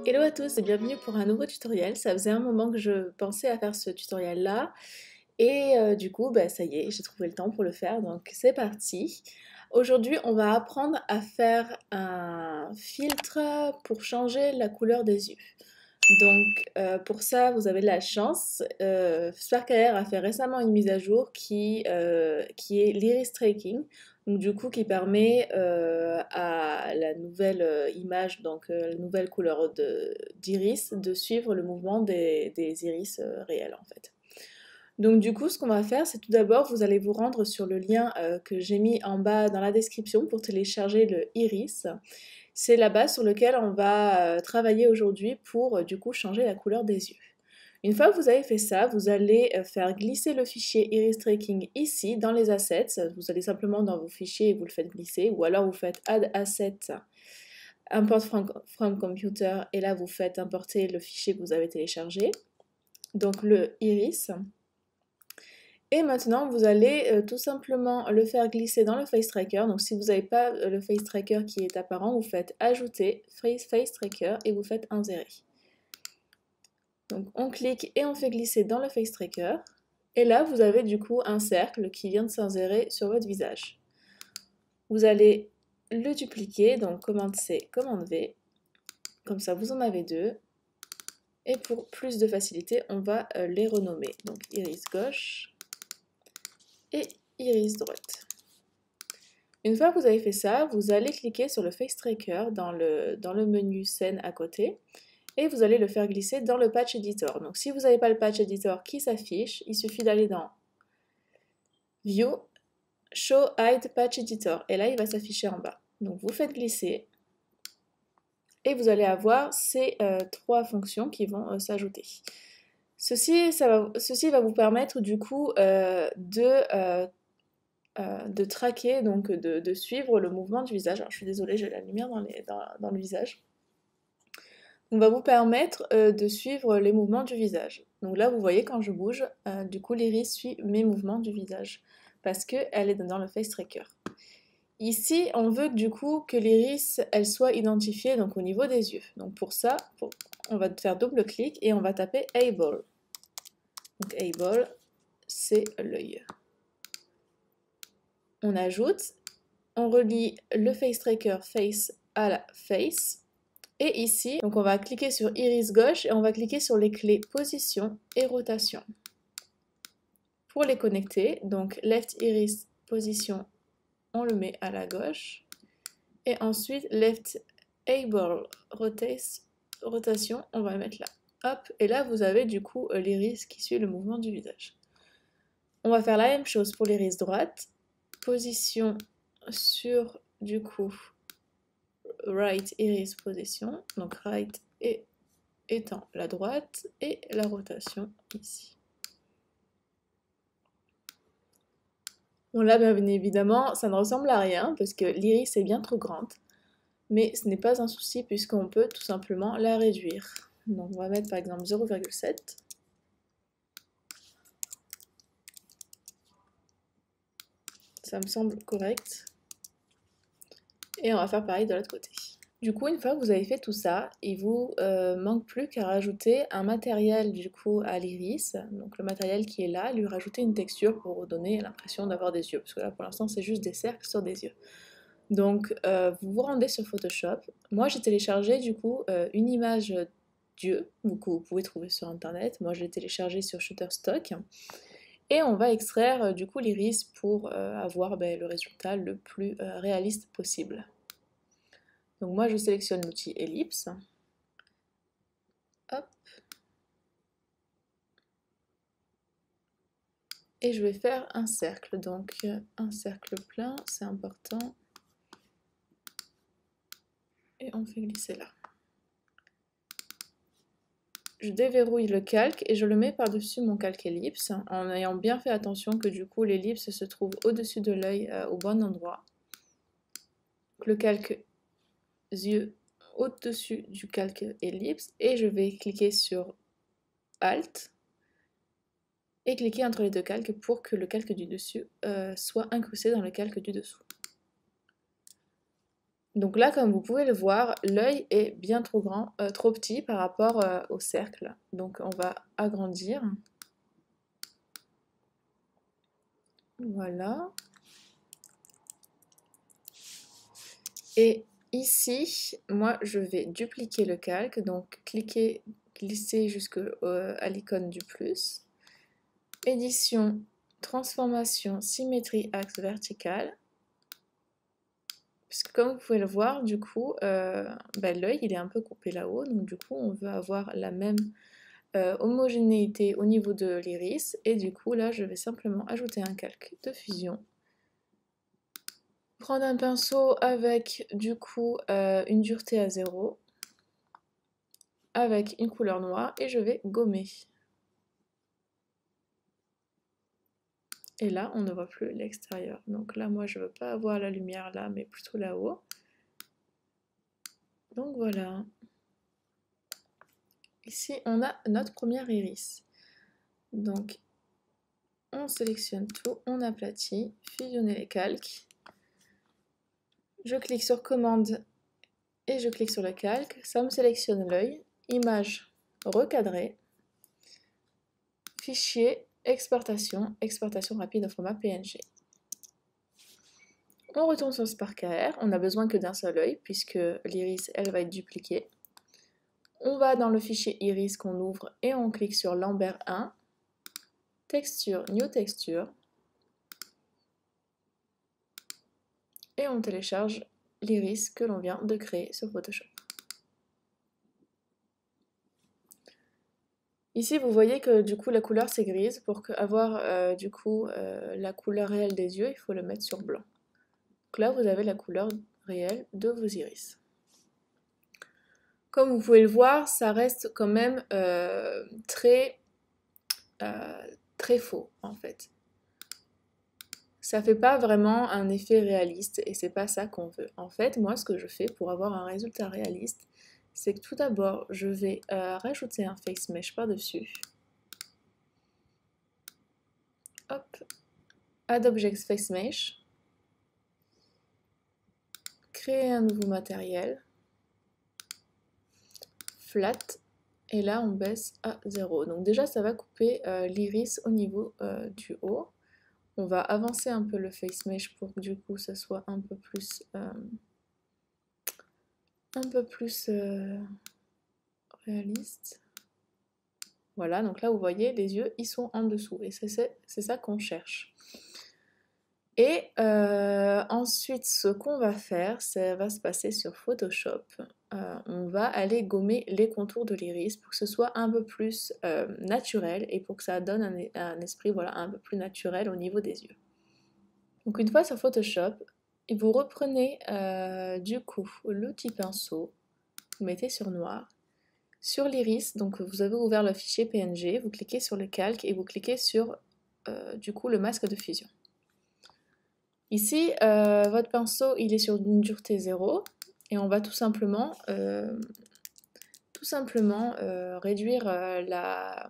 Hello à tous et bienvenue pour un nouveau tutoriel. Ça faisait un moment que je pensais à faire ce tutoriel là et du coup ça y est, j'ai trouvé le temps pour le faire, donc c'est parti. Aujourd'hui on va apprendre à faire un filtre pour changer la couleur des yeux. Donc pour ça vous avez de la chance, Spark AR a fait récemment une mise à jour qui est l'iris tracking, donc du coup qui permet à la nouvelle image, donc la nouvelle couleur d'iris, de suivre le mouvement des iris réels en fait. Donc du coup ce qu'on va faire, c'est tout d'abord vous allez vous rendre sur le lien que j'ai mis en bas dans la description pour télécharger le iris. C'est la base sur laquelle on va travailler aujourd'hui pour du coup changer la couleur des yeux. Une fois que vous avez fait ça, vous allez faire glisser le fichier Iris Tracking ici dans les assets. Vous allez simplement dans vos fichiers et vous le faites glisser, ou alors vous faites Add Asset, Import from Computer, et là vous faites importer le fichier que vous avez téléchargé, donc le iris. Et maintenant, vous allez tout simplement le faire glisser dans le Face Tracker. Donc si vous n'avez pas le Face Tracker qui est apparent, vous faites Ajouter, Face Tracker et vous faites Insérer. Donc on clique et on fait glisser dans le Face Tracker. Et là, vous avez du coup un cercle qui vient de s'insérer sur votre visage. Vous allez le dupliquer, donc commande C, commande V. Comme ça, vous en avez deux. Et pour plus de facilité, on va les renommer. Donc iris gauche et iris droite. Une fois que vous avez fait ça, vous allez cliquer sur le Face Tracker dans le menu scène à côté et vous allez le faire glisser dans le Patch Editor. Donc si vous n'avez pas le Patch Editor qui s'affiche, il suffit d'aller dans View, Show Hide Patch Editor et là il va s'afficher en bas. Donc vous faites glisser et vous allez avoir ces trois fonctions qui vont s'ajouter. Ceci va vous permettre du coup de traquer, donc de suivre le mouvement du visage. Alors je suis désolée, j'ai la lumière dans le visage. On va vous permettre de suivre les mouvements du visage. Donc là, vous voyez quand je bouge, du coup l'iris suit mes mouvements du visage parce qu'elle est dans le Face Tracker. Ici, on veut du coup que l'iris, elle soit identifiée donc au niveau des yeux. Donc pour ça, on va faire double-clic et on va taper Eyeball. Donc Eyeball, c'est l'œil. On ajoute, on relie le Face Tracker Face à la Face. Et ici, donc on va cliquer sur Iris gauche et on va cliquer sur les clés Position et Rotation. Pour les connecter, donc Left Iris Position, on le met à la gauche. Et ensuite, Left Eyeball Rotation, on va le mettre là. Hop, et là vous avez du coup l'iris qui suit le mouvement du visage. On va faire la même chose pour l'iris droite. Position sur du coup Right Iris Position, donc right étant la droite et la rotation ici. Bon là bien évidemment ça ne ressemble à rien parce que l'iris est bien trop grande, mais ce n'est pas un souci puisqu'on peut tout simplement la réduire. Donc on va mettre par exemple 0,7. Ça me semble correct. Et on va faire pareil de l'autre côté. Du coup, une fois que vous avez fait tout ça, il vous manque plus qu'à rajouter un matériel du coup à l'iris, donc le matériel qui est là, lui rajouter une texture pour donner l'impression d'avoir des yeux, parce que là pour l'instant c'est juste des cercles sur des yeux. Donc vous vous rendez sur Photoshop. Moi j'ai téléchargé du coup une image d'yeux, que vous pouvez trouver sur internet. Moi je l'ai téléchargée sur Shutterstock. Et on va extraire du coup l'iris pour avoir le résultat le plus réaliste possible. Donc moi je sélectionne l'outil ellipse. Hop. Et je vais faire un cercle. Donc un cercle plein, c'est important. Et on fait glisser là. Je déverrouille le calque et je le mets par-dessus mon calque ellipse en ayant bien fait attention que du coup l'ellipse se trouve au-dessus de l'œil au bon endroit. Donc, le calque yeux au-dessus du calque ellipse et je vais cliquer sur Alt et cliquer entre les deux calques pour que le calque du dessus soit incrusté dans le calque du dessous. Donc là, comme vous pouvez le voir, l'œil est bien trop grand, trop petit par rapport au cercle. Donc on va agrandir. Voilà. Et ici, moi, je vais dupliquer le calque. Donc cliquer, glisser jusqu'à l'icône du plus. Édition, transformation, symétrie, axe vertical. Puisque comme vous pouvez le voir, du coup, l'œil il est un peu coupé là-haut, donc du coup on veut avoir la même homogénéité au niveau de l'iris, et du coup là je vais simplement ajouter un calque de fusion. Prendre un pinceau avec du coup une dureté à 0, avec une couleur noire, et je vais gommer. Et là on ne voit plus l'extérieur, donc là moi je veux pas avoir la lumière là, mais plutôt là-haut. Donc voilà. Ici, on a notre première iris. Donc, on sélectionne tout, on aplatit, fusionner les calques. Je clique sur commande et je clique sur le calque. Ça me sélectionne l'œil. Image recadrée. Fichier, exportation, exportation rapide au format PNG. On retourne sur Spark AR. On n'a besoin que d'un seul œil puisque l'iris, elle va être dupliquée. On va dans le fichier iris qu'on ouvre et on clique sur Lambert 1. Texture, New Texture. Et on télécharge l'iris que l'on vient de créer sur Photoshop. Ici, vous voyez que du coup la couleur c'est grise. Pour avoir la couleur réelle des yeux, il faut le mettre sur blanc. Donc là, vous avez la couleur réelle de vos iris. Comme vous pouvez le voir, ça reste quand même très faux en fait. Ça fait pas vraiment un effet réaliste et c'est pas ça qu'on veut. En fait, moi, ce que je fais pour avoir un résultat réaliste, c'est que tout d'abord, je vais rajouter un face mesh par-dessus. Hop, Add Object Face Mesh. Créer un nouveau matériel. Flat. Et là, on baisse à 0. Donc déjà, ça va couper l'iris au niveau du haut. On va avancer un peu le face mesh pour que du coup, ça soit un peu plus réaliste. Voilà, donc là vous voyez, les yeux, ils sont en dessous, et c'est ça qu'on cherche. Et ensuite, ce qu'on va faire, ça va se passer sur Photoshop. On va aller gommer les contours de l'iris pour que ce soit un peu plus naturel, et pour que ça donne un esprit voilà, un peu plus naturel au niveau des yeux. Donc une fois sur Photoshop, vous reprenez du coup l'outil pinceau, vous mettez sur noir. Sur l'iris, donc vous avez ouvert le fichier PNG, vous cliquez sur le calque et vous cliquez sur du coup le masque de fusion. Ici, votre pinceau il est sur une dureté 0 et on va tout simplement réduire la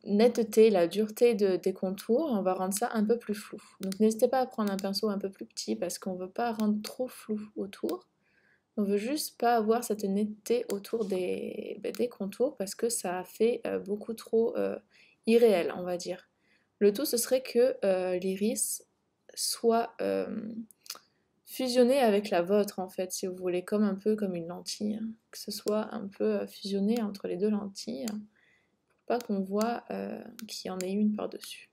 netteté, la dureté des contours, on va rendre ça un peu plus flou. Donc n'hésitez pas à prendre un pinceau un peu plus petit parce qu'on ne veut pas rendre trop flou autour. On veut juste pas avoir cette netteté autour des contours parce que ça fait beaucoup trop irréel, on va dire. Le tout, ce serait que l'iris soit fusionné avec la vôtre, en fait, si vous voulez, comme un peu comme une lentille. Hein. Que ce soit un peu fusionné entre les deux lentilles, pour pas qu'on voit qu'il y en ait une par-dessus.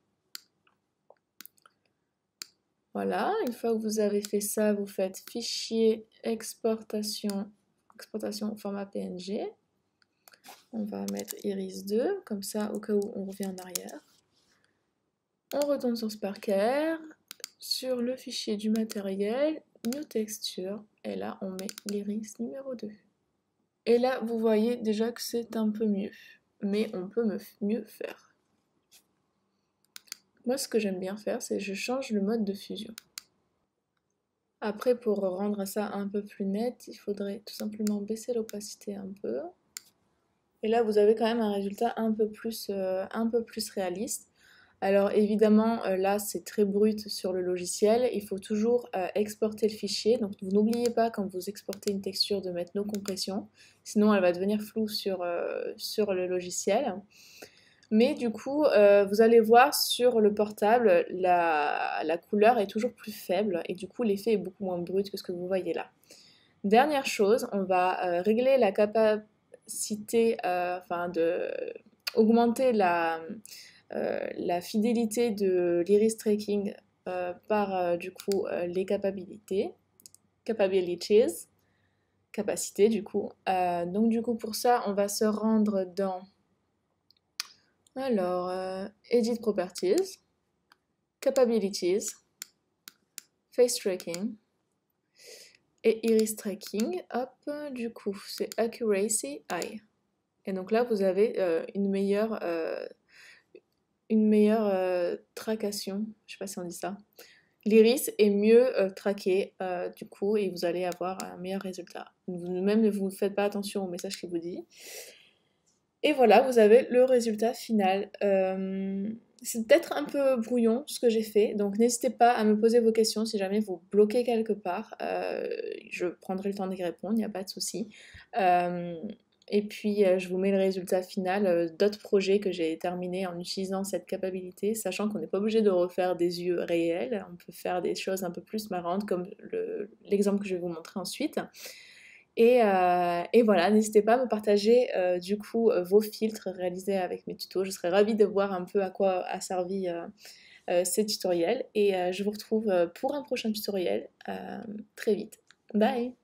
Voilà, une fois que vous avez fait ça, vous faites fichier, exportation au format PNG. On va mettre iris 2, comme ça au cas où on revient en arrière. On retourne sur Spark AR, sur le fichier du matériel, New Texture, et là on met l'iris numéro 2. Et là vous voyez déjà que c'est un peu mieux, mais on peut mieux faire. Moi ce que j'aime bien faire, c'est que je change le mode de fusion. Après, pour rendre ça un peu plus net, il faudrait tout simplement baisser l'opacité un peu. Et là, vous avez quand même un résultat un peu plus réaliste. Alors évidemment, là c'est très brut sur le logiciel, il faut toujours exporter le fichier, donc vous n'oubliez pas quand vous exportez une texture de mettre no compression, sinon elle va devenir floue sur le logiciel. Mais du coup, vous allez voir sur le portable, la couleur est toujours plus faible et du coup l'effet est beaucoup moins brut que ce que vous voyez là. Dernière chose, on va régler la capacité, augmenter la fidélité de l'iris tracking par du coup les capabilities, capacité du coup. Donc du coup pour ça, on va se rendre dans Edit Properties, Capabilities, Face Tracking et Iris Tracking. Hop, du coup c'est Accuracy Eye. Et donc là vous avez une meilleure tracation, je sais pas si on dit ça. L'iris est mieux traqué du coup et vous allez avoir un meilleur résultat. Même ne vous faites pas attention au message qu'il vous dit. Et voilà, vous avez le résultat final. C'est peut-être un peu brouillon ce que j'ai fait, donc n'hésitez pas à me poser vos questions si jamais vous bloquez quelque part. Je prendrai le temps d'y répondre, il n'y a pas de souci. Et puis je vous mets le résultat final d'autres projets que j'ai terminés en utilisant cette capacité, sachant qu'on n'est pas obligé de refaire des yeux réels, on peut faire des choses un peu plus marrantes comme l'exemple que je vais vous montrer ensuite. Et voilà, n'hésitez pas à me partager du coup vos filtres réalisés avec mes tutos. Je serais ravie de voir un peu à quoi a servi ces tutoriels. Et je vous retrouve pour un prochain tutoriel très vite. Bye!